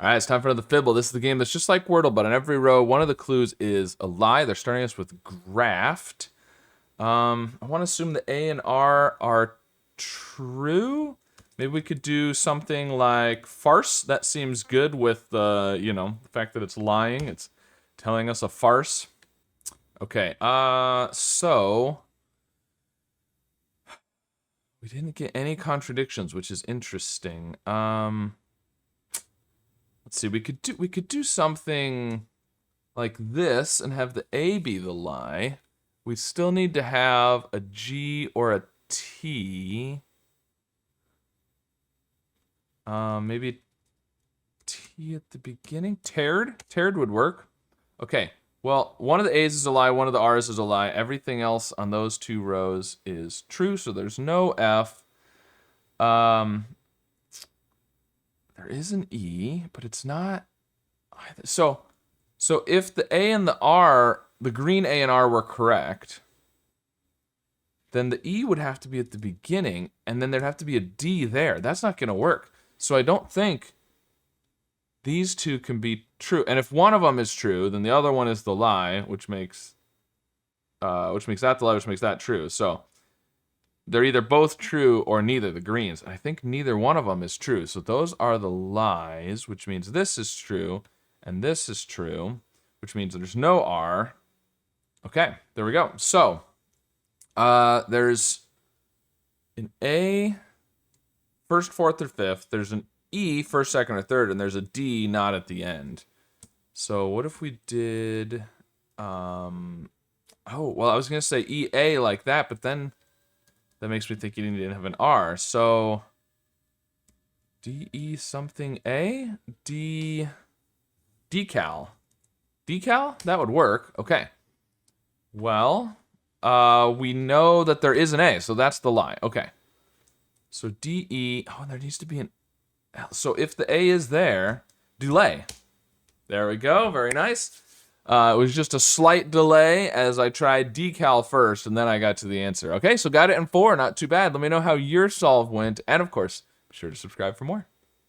All right, it's time for another Fibble. This is the game that's just like Wordle, but on every row, one of the clues is a lie. They're starting us with GRAFT. I want to assume the A and R are true. Maybe we could do something like farce. That seems good with the, the fact that it's lying. It's telling us a farce. Okay, so we didn't get any contradictions, which is interesting. Let's see, we could do something like this and have the A be the lie. We still need to have a G or a T. Maybe T at the beginning. Tared would work. Okay. Well, one of the A's is a lie, one of the R's is a lie. Everything else on those two rows is true, so there's no F. There is an E, but it's not either. So if the A and the R, the green A and R were correct, then the E would have to be at the beginning, and then there'd have to be a D there. That's not going to work. So I don't think these two can be true. And if one of them is true, then the other one is the lie, which makes that the lie, which makes that true. So they're either both true or neither, the greens. And I think neither one of them is true. So those are the lies, which means this is true, and this is true, which means there's no R. Okay, there we go. So there's an A, first, fourth, or fifth. There's an E, first, second, or third, and there's a D not at the end. So what if we did, oh, well, I was going to say EA like that, but then that makes me think you didn't have an R. So DE something A? Decal. Decal? That would work. Okay. Well, we know that there is an A, so that's the lie. Okay. So DE, oh, there needs to be an L. So if the A is there, delay. There we go, very nice. It was just a slight delay as I tried decal first, and then I got to the answer. Okay, so got it in 4, not too bad. Let me know how your solve went, and of course, be sure to subscribe for more.